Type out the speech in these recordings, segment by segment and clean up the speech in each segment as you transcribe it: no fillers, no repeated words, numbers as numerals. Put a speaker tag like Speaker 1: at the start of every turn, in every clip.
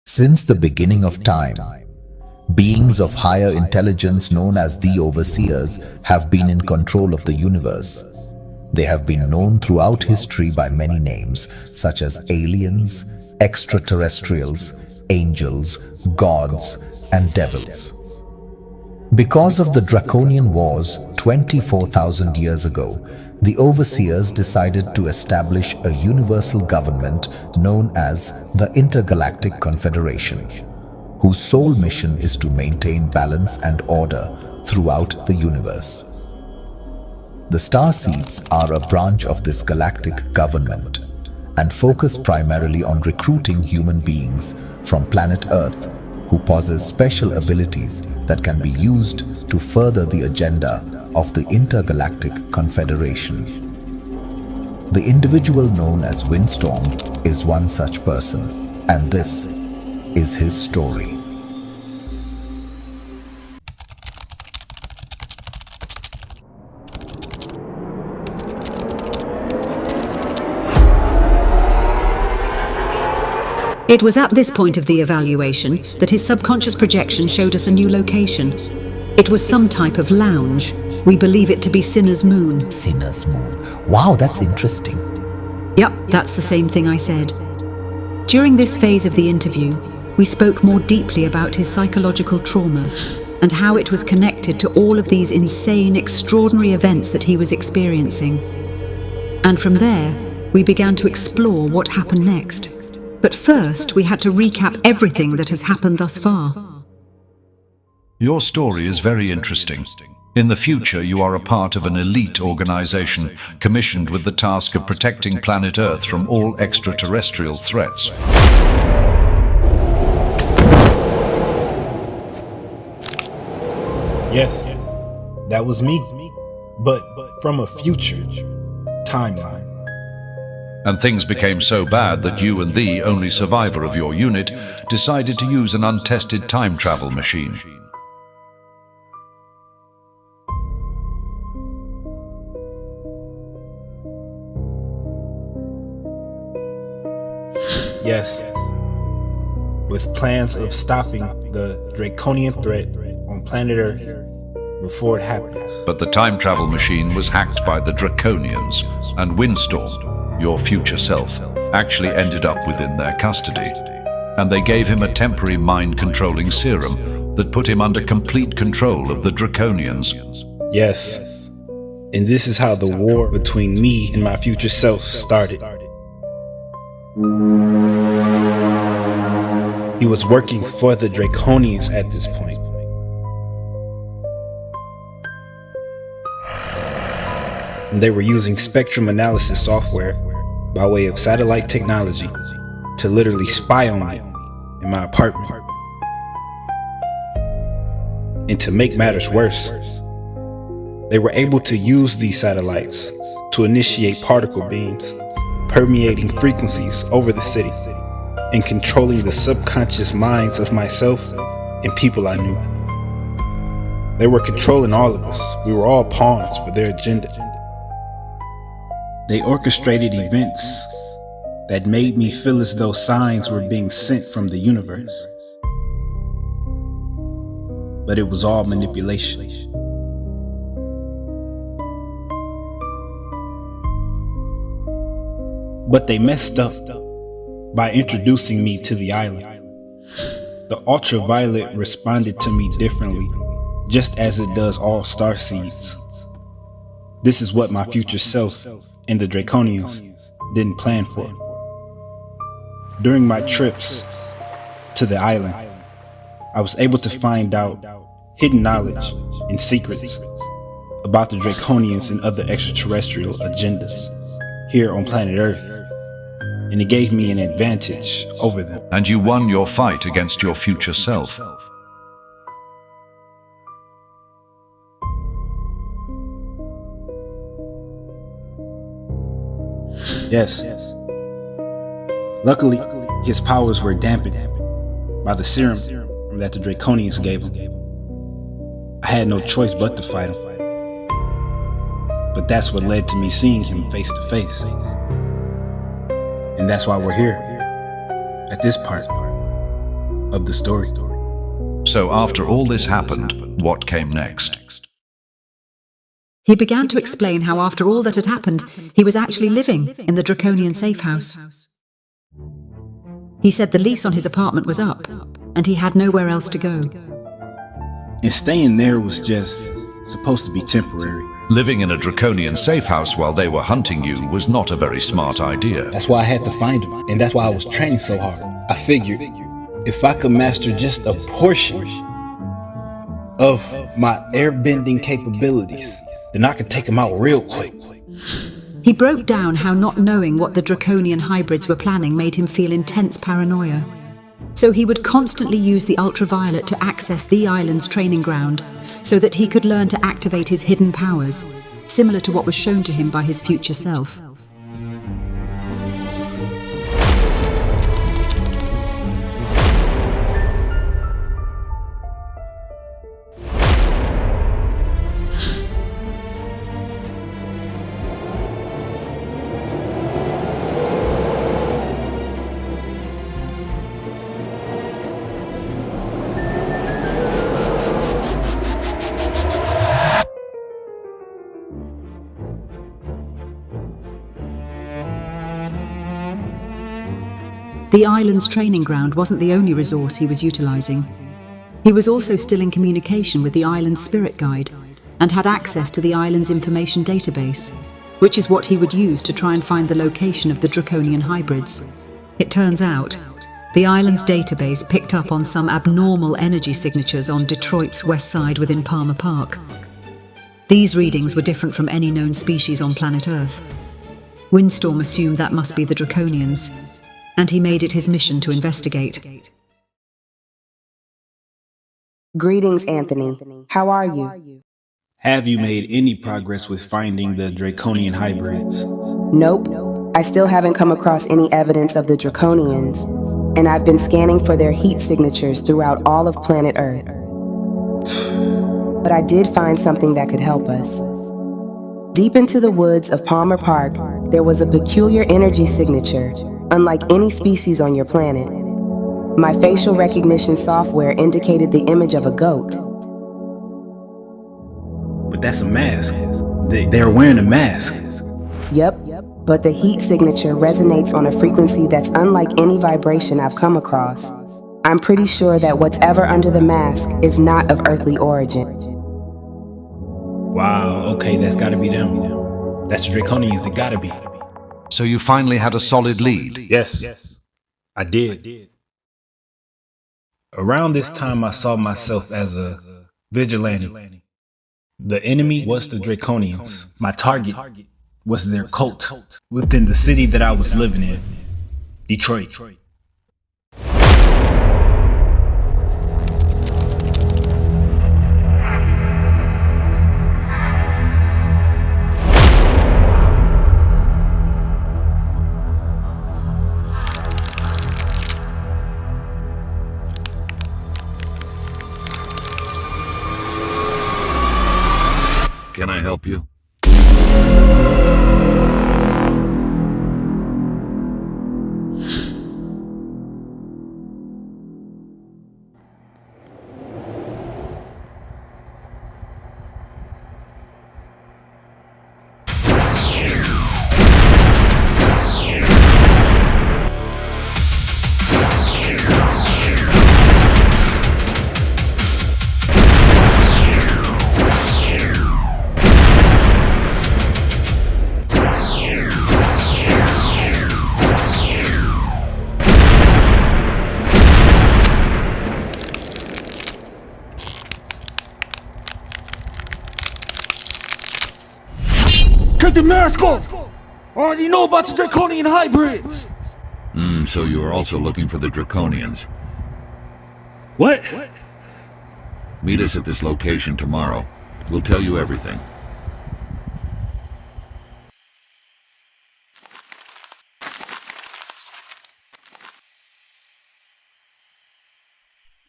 Speaker 1: Since the beginning of time, beings of higher intelligence known as the overseers have been in control of the universe. They have been known throughout history by many names, such as aliens, extraterrestrials, angels, gods, and devils. Because of the Draconian Wars 24,000 years ago, the overseers decided to establish a universal government known as the Intergalactic Confederation, whose sole mission is to maintain balance and order throughout the universe. The star seeds are a branch of this galactic government and focus primarily on recruiting human beings from planet Earth who possess special abilities that can be used to further the agenda of the Intergalactic Confederation. The individual known as Windstorm is one such person, and this is his story.
Speaker 2: It was at this point of the evaluation that his subconscious projection showed us a new location. It was some type of lounge. We believe it to be Sinner's Moon.
Speaker 1: Sinner's Moon. Wow, that's interesting.
Speaker 2: Yep, that's the same thing I said. During this phase of the interview, we spoke more deeply about his psychological trauma and how it was connected to all of these insane, extraordinary events that he was experiencing. And from there, we began to explore what happened next. But first, we had to recap everything that has happened thus far.
Speaker 3: Your story is very interesting. In the future, you are a part of an elite organization commissioned with the task of protecting planet Earth from all extraterrestrial threats.
Speaker 4: Yes, that was me, but from a future timeline.
Speaker 3: And things became so bad that you and the only survivor of your unit decided to use an untested time travel machine.
Speaker 4: Yes, with plans of stopping the draconian threat on planet Earth before it happens.
Speaker 3: But the time travel machine was hacked by the Draconians, and Windstorm, your future self, actually ended up within their custody. And they gave him a temporary mind-controlling serum that put him under complete control of the Draconians.
Speaker 4: Yes, and this is how the war between me and my future self started. He was working for the Draconians at this point. And they were using spectrum analysis software by way of satellite technology to literally spy on me in my apartment. And to make matters worse, they were able to use these satellites to initiate particle beams, permeating frequencies over the city and controlling the subconscious minds of myself and people I knew. They were controlling all of us. We were all pawns for their agenda. They orchestrated events that made me feel as though signs were being sent from the universe. But it was all manipulation. But they messed up by introducing me to the island. The ultraviolet responded to me differently, just as it does all star seeds. This is what my future self and the Draconians didn't plan for. During my trips to the island, I was able to find out hidden knowledge and secrets about the Draconians and other extraterrestrial agendas here on planet Earth, and it gave me an advantage over them.
Speaker 3: And you won your fight against your future self.
Speaker 4: Yes. Luckily, his powers were dampened by the serum that the Draconians gave him. I had no choice but to fight him. But that's what led to me seeing him face to face. And that's why we're here, at this part. of the story.
Speaker 3: So after all this happened, what came next?
Speaker 2: He began to explain how after all that had happened, he was actually living in the Draconian safe house. He said the lease on his apartment was up, and he had nowhere else to go.
Speaker 4: And staying there was just supposed to be temporary.
Speaker 3: Living in a Draconian safe house while they were hunting you was not a very smart idea.
Speaker 4: That's why I had to find him, and that's why I was training so hard. I figured if I could master just a portion of my airbending capabilities, then I could take him out real quick.
Speaker 2: He broke down how not knowing what the Draconian hybrids were planning made him feel intense paranoia. So he would constantly use the ultraviolet to access the island's training ground so that he could learn to activate his hidden powers, similar to what was shown to him by his future self. The island's training ground wasn't the only resource he was utilizing. He was also still in communication with the island's spirit guide and had access to the island's information database, which is what he would use to try and find the location of the Draconian hybrids. It turns out, the island's database picked up on some abnormal energy signatures on Detroit's west side within Palmer Park. These readings were different from any known species on planet Earth. Windstorm assumed that must be the Draconians, and he made it his mission to investigate.
Speaker 5: Greetings, Anthony. How are you?
Speaker 4: Have you made any progress with finding the Draconian hybrids?
Speaker 5: Nope. I still haven't come across any evidence of the Draconians, and I've been scanning for their heat signatures throughout all of planet Earth. But I did find something that could help us. Deep into the woods of Palmer Park, there was a peculiar energy signature, unlike any species on your planet. My facial recognition software indicated the image of a goat.
Speaker 4: But that's a mask. They're wearing a mask.
Speaker 5: Yep, but the heat signature resonates on a frequency that's unlike any vibration I've come across. I'm pretty sure that whatever under the mask is not of earthly origin.
Speaker 4: Wow, okay, that's gotta be them. That's the Draconians, it gotta be.
Speaker 3: So you finally had a solid lead.
Speaker 4: Yes, I did. Around this time, I saw myself as a vigilante. The enemy was the Draconians. My target was their cult within the city that I was living in, Detroit.
Speaker 3: Can I help you?
Speaker 6: Take the mask off! I already know about the Draconian hybrids!
Speaker 7: So you are also looking for the Draconians.
Speaker 6: What?
Speaker 7: Meet us at this location tomorrow. We'll tell you everything.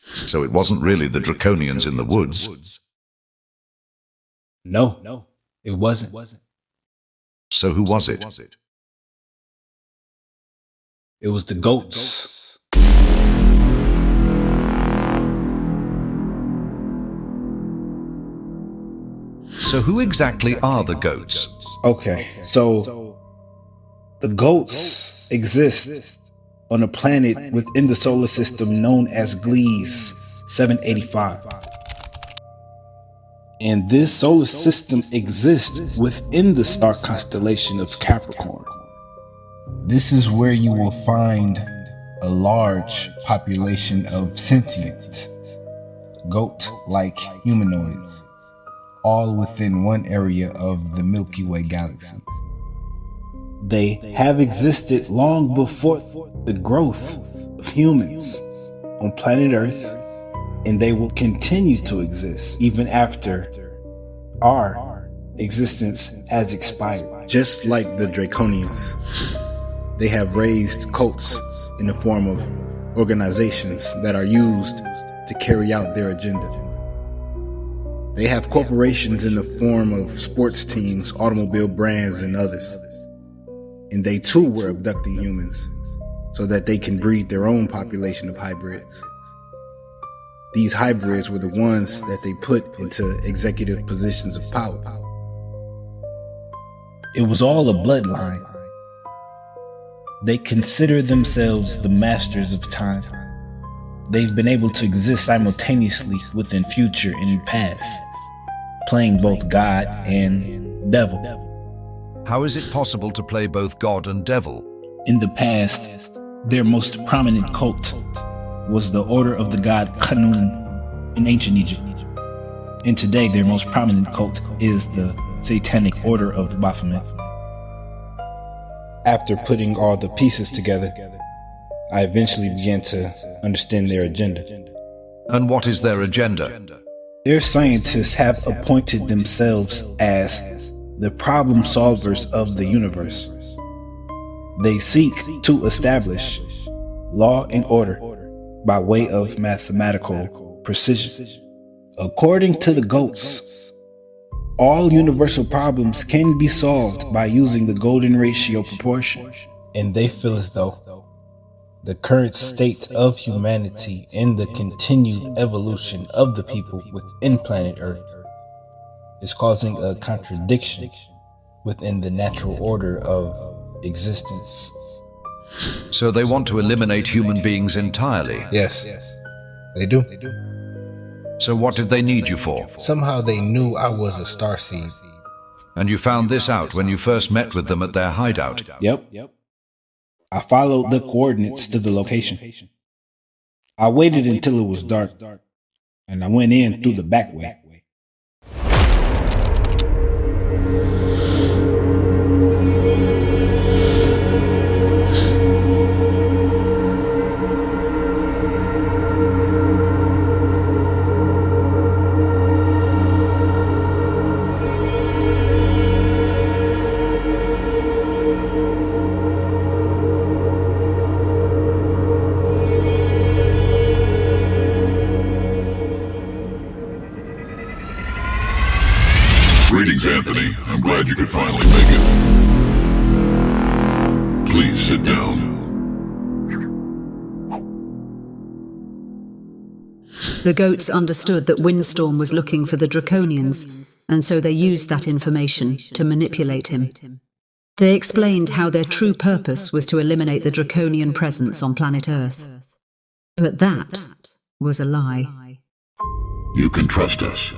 Speaker 3: So it wasn't really the Draconians in the woods.
Speaker 4: No, it wasn't.
Speaker 3: So who was it?
Speaker 4: It was the goats.
Speaker 3: So who exactly are the goats?
Speaker 4: Okay, so the goats exist on a planet within the solar system known as Gliese 785. And this solar system exists within the star constellation of Capricorn. This is where you will find a large population of sentient, goat-like humanoids, all within one area of the Milky Way galaxy. They have existed long before the growth of humans on planet Earth, and they will continue to exist even after our existence has expired. Just like the Draconians, they have raised cults in the form of organizations that are used to carry out their agenda. They have corporations in the form of sports teams, automobile brands, and others. And they too were abducting humans so that they can breed their own population of hybrids. These hybrids were the ones that they put into executive positions of power. It was all a bloodline. They consider themselves the masters of time. They've been able to exist simultaneously within future and past, playing both God and devil.
Speaker 3: How is it possible to play both God and devil?
Speaker 4: In the past, their most prominent cult was the Order of the God Khnum in ancient Egypt. And today, their most prominent cult is the Satanic Order of Baphomet. After putting all the pieces together, I eventually began to understand their agenda.
Speaker 3: And what is their agenda?
Speaker 4: Their scientists have appointed themselves as the problem solvers of the universe. They seek to establish law and order by way of mathematical precision. According to the goats, all universal problems can be solved by using the golden ratio proportion. And they feel as though the current state of humanity and the continued evolution of the people within planet Earth is causing a contradiction within the natural order of existence.
Speaker 3: So they want to eliminate human beings entirely?
Speaker 8: Yes, they do.
Speaker 3: So what did they need you for?
Speaker 8: Somehow they knew I was a starseed.
Speaker 3: And you found this out when you first met with them at their hideout?
Speaker 4: Yep. I followed the coordinates to the location. I waited until it was dark, and I went in through the back way.
Speaker 7: Greetings, Anthony. I'm glad you could finally make it. Please sit down.
Speaker 2: The goats understood that Windstorm was looking for the Draconians, and so they used that information to manipulate him. They explained how their true purpose was to eliminate the Draconian presence on planet Earth. But that was a lie.
Speaker 7: You can trust us.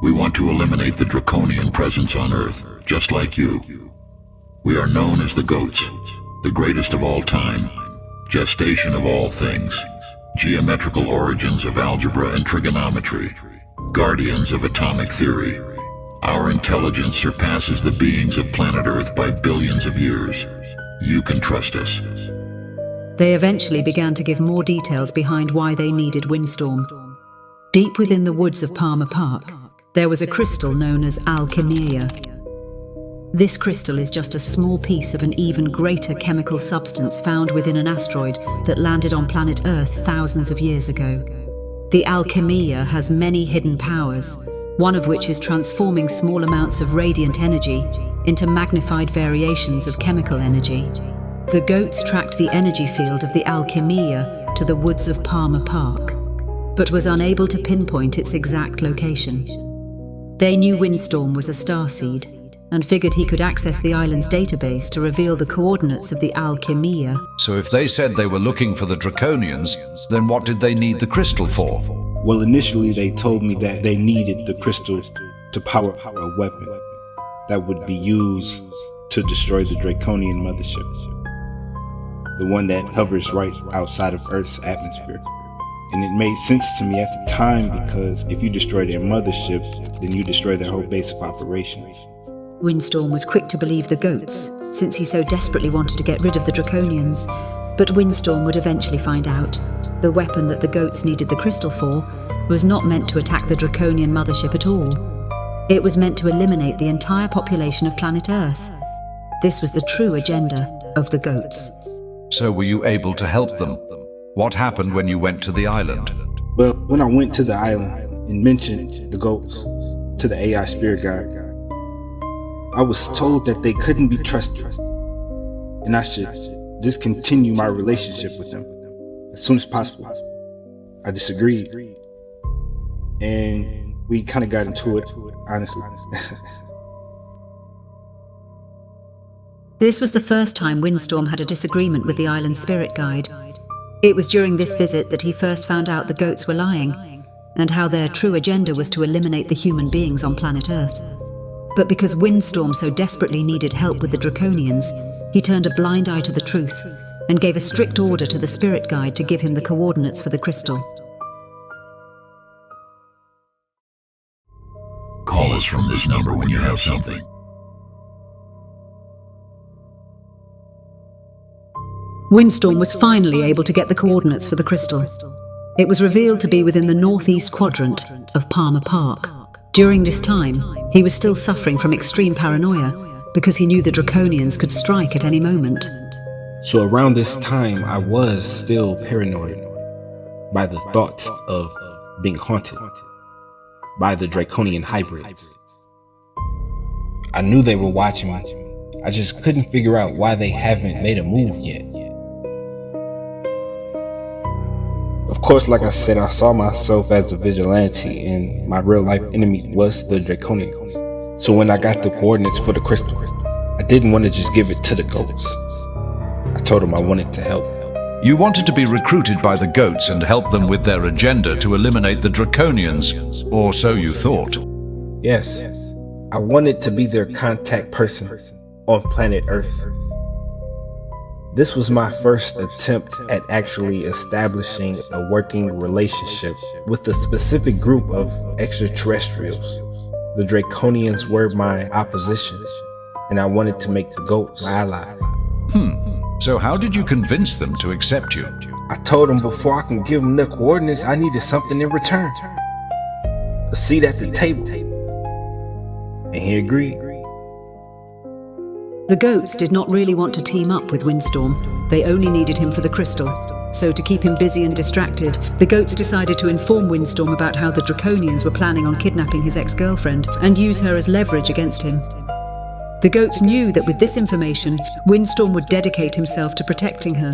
Speaker 7: We want to eliminate the Draconian presence on Earth, just like you. We are known as the Goats, the greatest of all time, gestation of all things, geometrical origins of algebra and trigonometry, guardians of atomic theory. Our intelligence surpasses the beings of planet Earth by billions of years. You can trust us.
Speaker 2: They eventually began to give more details behind why they needed Windstorm. Deep within the woods of Palmer Park, there was a crystal known as alchemia. This crystal is just a small piece of an even greater chemical substance found within an asteroid that landed on planet Earth thousands of years ago. The alchemia has many hidden powers, one of which is transforming small amounts of radiant energy into magnified variations of chemical energy. The goats tracked the energy field of the alchemia to the woods of Palmer Park, but was unable to pinpoint its exact location. They knew Windstorm was a starseed and figured he could access the island's database to reveal the coordinates of the Alchemia.
Speaker 3: So if they said they were looking for the Draconians, then what did they need the crystal for?
Speaker 4: Well, initially they told me that they needed the crystal to power a weapon that would be used to destroy the Draconian mothership, the one that hovers right outside of Earth's atmosphere. And it made sense to me at the time, because if you destroy their mothership, then you destroy their whole base of operations.
Speaker 2: Windstorm was quick to believe the goats, since he so desperately wanted to get rid of the Draconians. But Windstorm would eventually find out the weapon that the goats needed the crystal for was not meant to attack the Draconian mothership at all. It was meant to eliminate the entire population of planet Earth. This was the true agenda of the goats.
Speaker 3: So were you able to help them? What happened when you went to the island?
Speaker 4: Well, when I went to the island and mentioned the goats to the AI spirit guide, I was told that they couldn't be trusted, and I should discontinue my relationship with them as soon as possible. I disagreed, and we kind of got into it, honestly.
Speaker 2: This was the first time Windstorm had a disagreement with the island's spirit guide. It was during this visit that he first found out the goats were lying, and how their true agenda was to eliminate the human beings on planet Earth. But because Windstorm so desperately needed help with the Draconians, he turned a blind eye to the truth and gave a strict order to the spirit guide to give him the coordinates for the crystal.
Speaker 7: Call us from this number when you have something.
Speaker 2: Windstorm was finally able to get the coordinates for the crystal. It was revealed to be within the northeast quadrant of Palmer Park. During this time, he was still suffering from extreme paranoia because he knew the Draconians could strike at any moment.
Speaker 4: So around this time, I was still paranoid by the thoughts of being haunted by the Draconian hybrids. I knew they were watching me. I just couldn't figure out why they haven't made a move yet. Of course, like I said, I saw myself as a vigilante, and my real life enemy was the Draconian. So when I got the coordinates for the crystal, I didn't want to just give it to the goats. I told them I wanted to help.
Speaker 3: You wanted to be recruited by the goats and help them with their agenda to eliminate the Draconians, or so you thought.
Speaker 4: Yes, I wanted to be their contact person on planet Earth. This was my first attempt at actually establishing a working relationship with a specific group of extraterrestrials. The Draconians were my opposition, and I wanted to make the goats my allies.
Speaker 3: So how did you convince them to accept you?
Speaker 4: I told them before I can give them the coordinates, I needed something in return. A seat at the table. And he agreed.
Speaker 2: The goats did not really want to team up with Windstorm. They only needed him for the crystal. So to keep him busy and distracted, the goats decided to inform Windstorm about how the Draconians were planning on kidnapping his ex-girlfriend and use her as leverage against him. The goats knew that with this information, Windstorm would dedicate himself to protecting her,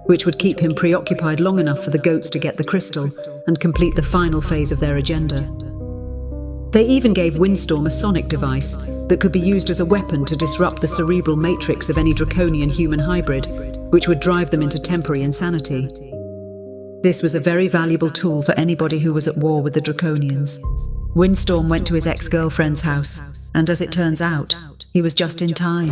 Speaker 2: which would keep him preoccupied long enough for the goats to get the crystal and complete the final phase of their agenda. They even gave Windstorm a sonic device that could be used as a weapon to disrupt the cerebral matrix of any Draconian human hybrid, which would drive them into temporary insanity. This was a very valuable tool for anybody who was at war with the Draconians. Windstorm went to his ex-girlfriend's house, and as it turns out, he was just in time.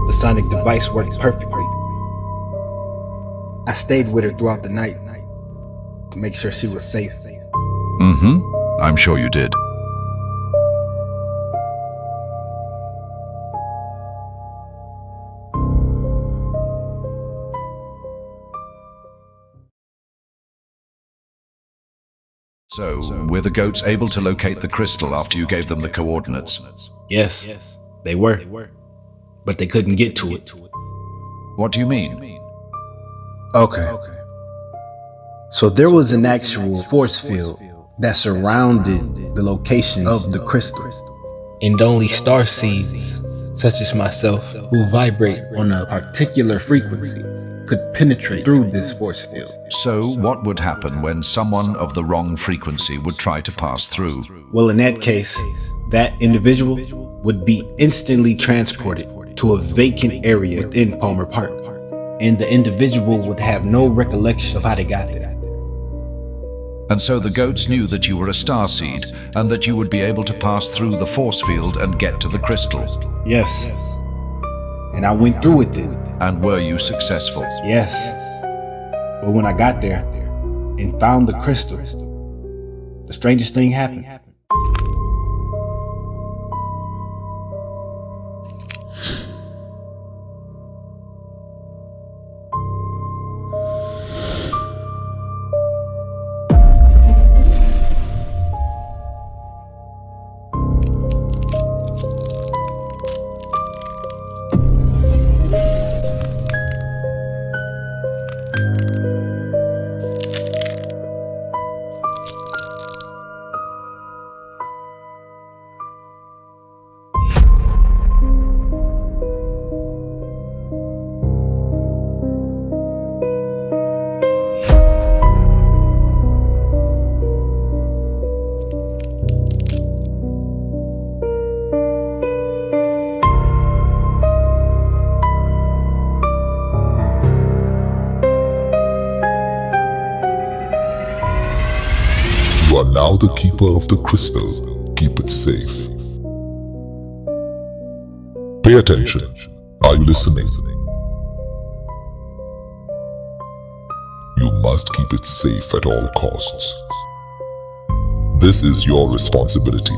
Speaker 4: The sonic device worked perfectly. I stayed with her throughout the night to make sure she was safe.
Speaker 3: I'm sure you did. So, were the goats able to locate the crystal after you gave them the coordinates?
Speaker 4: Yes, they were. But they couldn't get to it.
Speaker 3: What do you mean?
Speaker 4: Okay. So there was an actual force field that surrounded the location of the crystal. And only starseeds, such as myself, who vibrate on a particular frequency, could penetrate through this force field.
Speaker 3: So, what would happen when someone of the wrong frequency would try to pass through?
Speaker 4: Well, in that case, that individual would be instantly transported to a vacant area within Palmer Park. And the individual would have no recollection of how they got there.
Speaker 3: And so the goats knew that you were a starseed and that you would be able to pass through the force field and get to the crystal.
Speaker 4: Yes. And I went through with it.
Speaker 3: And were you successful?
Speaker 4: Yes. But when I got there and found the crystal, the strangest thing happened.
Speaker 9: You are now the keeper of the crystal. Keep it safe. Pay attention. Are you listening? You must keep it safe at all costs. This is your responsibility.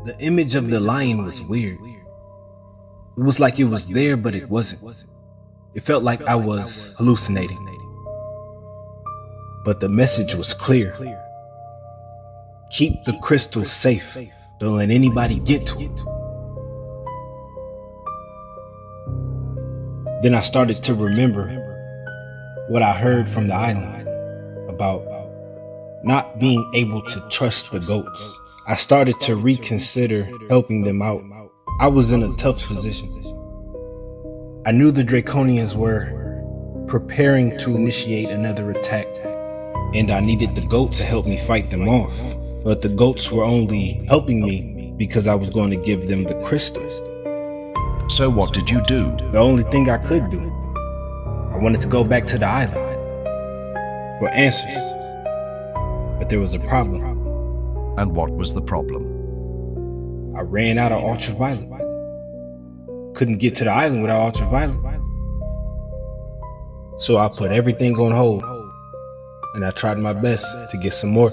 Speaker 4: The image of the lion was weird. It was like it was there, but it wasn't. It felt like I was hallucinating. But the message was clear. Keep the crystal safe. Don't let anybody get to it. Then I started to remember what I heard from the island about not being able to trust the goats. I started to reconsider helping them out. I was in a tough position. I knew the Draconians were preparing to initiate another attack, and I needed the goats to help me fight them off. But the goats were only helping me because I was going to give them the crystals.
Speaker 3: So what did you do?
Speaker 4: The only thing I could do, I wanted to go back to the island for answers. But there was a problem.
Speaker 3: And what was the problem?
Speaker 4: I ran out of ultraviolet. Couldn't get to the island without ultraviolet. So I put everything on hold, and I tried my best to get some more.